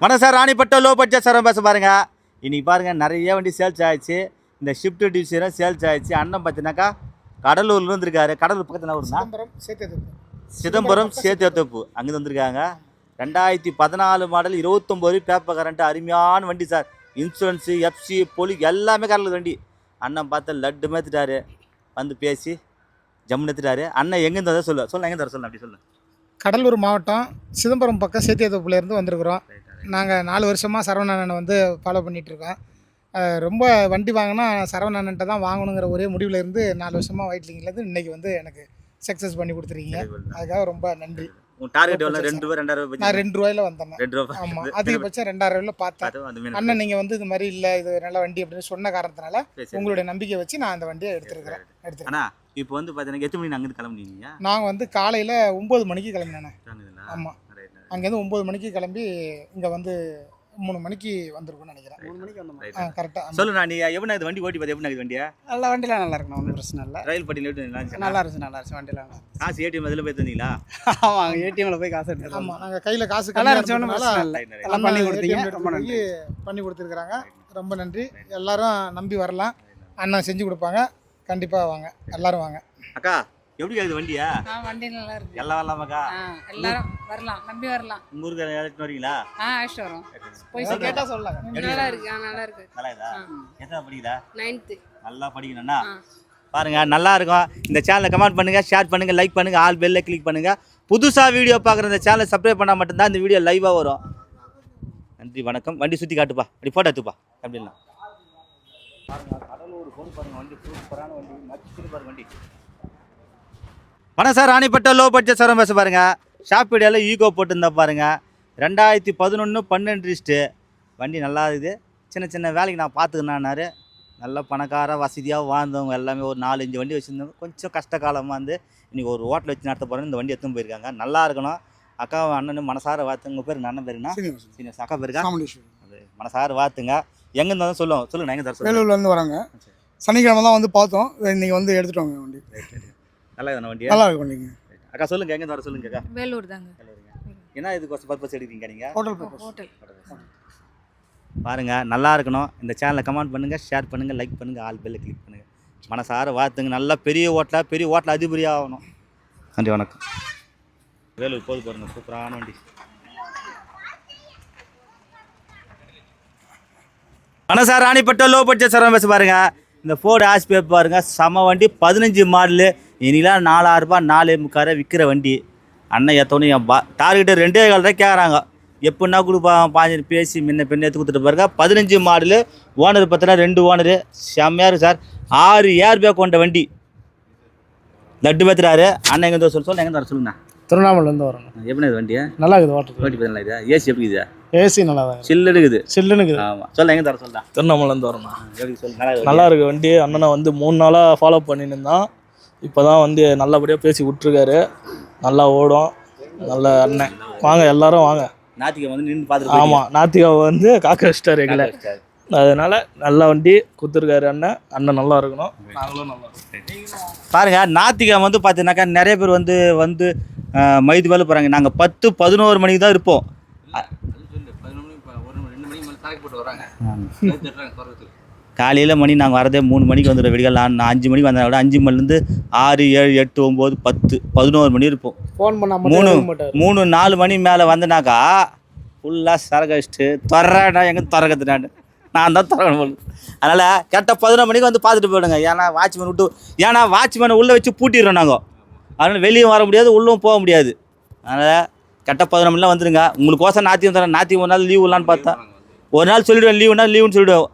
வணக்கம் sir, ராணிப்பட்ட low budget sir பேச பாருங்க. இன்னைக்கு பாருங்க நிறைய வண்டி சேல்ஸ் ஆயிடுச்சு. இந்த ஷிஃப்ட் டிவிஷனும் சேல்ஸ் ஆயிடுச்சு. அண்ணன் பார்த்தீங்கன்னாக்கா கடலூர்ல இருந்திருக்காரு. கடலூர் பக்கத்தில் ஒரு சிதம்பரம் சேத்தியத்தோப்பு அங்கே வந்திருக்காங்க. 2014 மாடல் 29 பேப்பர் கரண்ட் அருமையான வண்டி சார். இன்சூரன்ஸு எஃப்சி பொலி எல்லாமே கடலூர் வண்டி. அண்ணன் பார்த்து லட்டு மேத்துட்டாரு. வந்து பேசி ஜம்முன்னு எடுத்துட்டாரு. அண்ணன் எங்கேருந்து வந்தால் சொல்ல எங்கே தர சொல்ல அப்படி சொல்ல. கடலூர் மாவட்டம் சிதம்பரம் பக்கம் சேத்தியத்தோப்புலேருந்து வந்திருக்கிறோம். நாங்கள் 4 வருஷமாக சரவணன் வந்து ஃபாலோ பண்ணிகிட்ருக்கோம். ரொம்ப வண்டி வாங்கினா சரவணன்ட்ட தான் வாங்கணுங்கிற ஒரே முடிவில் இருந்து 4 வருஷமாக வெயிட்லிங்லேருந்து இன்றைக்கி வந்து எனக்கு சக்ஸஸ் பண்ணி கொடுத்துருக்கீங்க. அதுக்காக ரொம்ப நன்றி. டார்கெட் எவ்வளோ? 2 ரூபா 2000 ரூபாய். நான் 2 ரூபாயில் வந்தேன். 2 ரூபா. ஆமாம், அதிகபட்சம் 2000 ரூபாயில் பார்த்தேன். அண்ணன் நீங்கள் வந்து இது மாதிரி இல்லை, இது நல்ல வண்டி அப்படின்னு சொன்ன காரணத்தினால உங்களுடைய நம்பிக்கை வச்சு நான் அந்த வண்டியை எடுத்துருக்கிறேன். இப்போ வந்து பார்த்தீங்கன்னா எத்தனை மணி அங்கேருந்து கிளம்புனீங்க? நாங்கள் வந்து காலையில் 9 மணிக்கு கிளம்பினேன். ஆமாம், அங்கேருந்து 9 மணிக்கு கிளம்பி இங்கே வந்து 3 மணிக்கு வந்திருக்கும்னு நினைக்கிறேன். 3 மணிக்கு வந்தோம். கரெக்டாக சொல்லுண்ணா. நீ எப்படி இது வண்டி ஓட்டி பார்த்து எப்படி இது வண்டியா? நல்ல வண்டிலாம் நல்லா இருக்கணும், ஒன்றும் பிரச்சனை இல்லை. ரயில் பட்டியில் எப்படி நல்லா இருந்துச்சு வண்டிலாம். காசு ஏடிஎம் அதில் போய் தந்தீங்களா? ஆமாம், ஏடிஎம்மில் போய் காசு எடுத்து. ஆமாம், நாங்கள் கையில் காசு நல்லா இருந்துச்சு. எல்லாம் பண்ணி கொடுத்தீங்க, ரொம்ப நன்றி. பண்ணி கொடுத்துருக்குறாங்க, ரொம்ப நன்றி. எல்லாரும் நம்பி வரலாம், அண்ணன் செஞ்சு கொடுப்பாங்க. கண்டிப்பாக வாங்க, எல்லாரும் வாங்க. அக்கா எப்படி இருக்குது வண்டியா? வண்டி நல்லா இருக்கு. எல்லாம் வரலாமாக்கா? எல்லாரும் வரலாம், நம்பி வரலாம். உங்க ஊருக்கு எடுத்துட்டு வரீங்களா? அழைச்சிட்டு வரோம். போய் கேட்டா சொல்லலாம். நல்லா இருக்கு. நல்லா இருக்கு. நல்லா இதா? எத்தனை படிக்குதா? 9th. நல்லா படிக்கணும்னா பாருங்க, நல்லா இருக்கும். இந்த சேனலை கமெண்ட் பண்ணுங்க, ஷேர் பண்ணுங்க, லைக் பண்ணுங்க, ஆல் பெல்ல கிளிக் பண்ணுங்க. புதுசா வீடியோ பார்க்குற இந்த சேனலை சப்ஸ்கிரைப் பண்ணால் மட்டும்தான் இந்த வீடியோ லைவாக வரும். நன்றி, வணக்கம். வண்டி சுற்றி காட்டுப்பா, அப்படி போட்டோ எடுத்துப்பா அப்படின்னா பாருங்க. கடலூர் போன் பாருங்க, வண்டி சூப்பரான வண்டி, மச்சிட்டு பாருங்க வண்டி. வணக்கம் சார், ராணிப்பட்ட லோ பட்ஜெட் சார் பேச பாருங்க. ஷாப் வீடியோவில் ஈகோ போட்டுருந்தா பாருங்க. 2011 12 ரிஸ்ட்டு வண்டி நல்லா இருக்குது. சின்ன சின்ன வேலைக்கு நான் பார்த்துக்கினாரு. நல்லா பணக்கார வசதியாக வாழ்ந்தவங்க எல்லாமே ஒரு 4-5 வண்டி வச்சுருந்தவங்க கொஞ்சம் கஷ்ட காலமாக வந்து இன்றைக்கி ஒரு ஹோட்டல் வச்சு நடத்த போகிறேன்னு இந்த வண்டி எடுத்துன்னு போயிருக்காங்க. நல்லா இருக்கணும். அக்கா அண்ணனும் மனசார வாத்து. உங்கள் பேர் அண்ணன் பேருன்னா சீனியர்ஸ், அக்கா பேருக்கா அது மனசார வாத்துங்க. எங்கே இருந்தாலும் சொல்லுங்கள். எங்கே தர வேலூர்லேருந்து வராங்க. சனிக்கிழமை தான் வந்து பார்த்தோம், இன்றைக்கி வந்து எடுத்துட்டோங்க வண்டி. நல்லா இருக்கு வண்டி, நல்லா இருக்கு வண்டிங்க. அக்கா சொல்லுங்கள், எங்கே வர சொல்லுங்க அக்கா. வேலூர் தாங்க. என்ன இதுக்கு பர்பஸ் எடுக்கிறீங்க நீங்கள்? ஹோட்டல் பாருங்க, நல்லா இருக்கணும். இந்த சேனலை கமெண்ட் பண்ணுங்கள், ஷேர் பண்ணுங்கள், லைக் பண்ணுங்கள், ஆல் பெல்ல கிளிக் பண்ணுங்கள். மனசார வாத்துங்க. நல்லா பெரிய ஹோட்டல் அதிபதியாக ஆகணும். நன்றி, வணக்கம். வேலூர் போது பாருங்க, சூப்பரான வண்டி. வணக்கம் சார், ராணிப்பட்ட லோ பட்ஜெட் சார் பேச பாருங்க. இந்த ஃபோர்டு ஆஸ்பேப் பாருங்க, செம வண்டி. 15 மாடலு. இனிலாம் 4000 ரூபாய் 4.25 விற்கிற வண்டி. அண்ணன் ஏற்றோன்னு என் டார்கெட்டு 2.25 தான் கேட்குறாங்க. எப்படின்னா கொடுப்பாங்க, பாஞ்சு பேசி முன்ன பெண்ணு எடுத்து கொடுத்துட்டு பாருங்க. 15 மாடலு. ஓனர் பார்த்தீங்கன்னா 2 ஓனரு. செம்மையாக இருக்குது சார். 6 ஏர் பேக் கொண்ட வண்டி. லட்டு பேத்துறாரு. அண்ணன் எங்கே சொல்லுங்க, எங்கே தர சொல்லுங்கண்ணா. திருவண்ணாமலையிலேருந்து வரணும். எப்படி இது வண்டியா? நல்லா இருக்குது. ஓட்டு ஓட்டி நல்லா இதா? ஏசி எப்படி இதா? ஏசி நல்லா தான் சில்லுன்னு இருக்குது. ஆமாம், சொல்ல எங்கே தர சொல்லலாம். திருவண்ணாமலேருந்து வரணும். எப்படி சொல்லு. நல்லா இருக்குது வண்டி. அண்ணனை வந்து 3 நாளாக ஃபாலோ பண்ணின்னு இருந்தான். இப்போ தான் வந்து நல்லபடியாக பேசி விட்ருக்காரு. நல்லா ஓடும். நல்ல அண்ணன். வாங்க, எல்லாரும் வாங்க. நாத்திகை வந்து நின்று பார்த்துட்டு. ஆமாம், நாத்திகா வந்து காக்க வச்சிட்டாரு எங்களை. அதனால நல்ல வண்டி கொடுத்துருக்காரு அண்ணன். அண்ணன் நல்லா இருக்கணும், நாங்களும் நல்லா இருக்கணும். பாருங்க, நாத்திகை வந்து பார்த்தீங்கன்னாக்கா நிறைய பேர் வந்து மைது வேலை போகிறாங்க. நாங்கள் 10-11 மணிக்கு தான் இருப்போம். காலையில் மணி நாங்கள் வரதே 3 மணிக்கு வந்துடுவோம். விடிகள் நான் 5 மணிக்கு வந்தால் கூட 5 மணிலேருந்து 6, 7, 8, 9, 10, 11 மணி இருப்போம். ஃபோன் பண்ண 3-4 மணி மேலே வந்தனாக்கா ஃபுல்லாக சரக்கு வச்சுட்டு துறடா எங்கே திறக்கத்துனான்னு நான் தான் திறக்கணும். அதனால் கரெக்டாக 11 மணிக்கு வந்து பார்த்துட்டு போயிடுங்க. ஏன்னா வாட்ச்மேனை உள்ளே வச்சு பூட்டிடுறோம் நாங்கள். அதனால் வெளியும் வர முடியாது, உள்ளவும் போக முடியாது. அதனால் கரெக்டாக 11 மணிலாம் வந்துடுங்க. உங்களுக்கோசம் நாத்தியம் தரேன். நாத்தியம் ஒரு நாள் லீவ் விடலான்னு பார்த்தா ஒரு நாள் சொல்லிவிடுவேன், லீவுன்னு சொல்லிவிடுவேன்.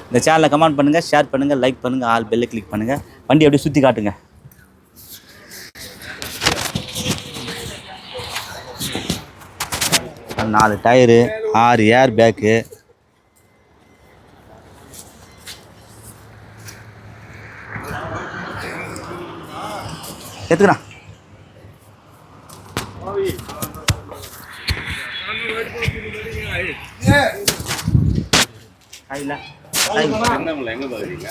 இந்த சேனலை கமெண்ட் பண்ணுங்கள், ஷேர் பண்ணுங்கள், லைக் பண்ணுங்கள், ஆல் பெல்லை கிளிக் பண்ணுங்கள். வண்டி அப்படியே சுற்றி காட்டுங்க. நாலு டயரு, 6 ஏர் பேக்கு. எடுத்துக்கிறா. எங்க பாக்குறீங்க?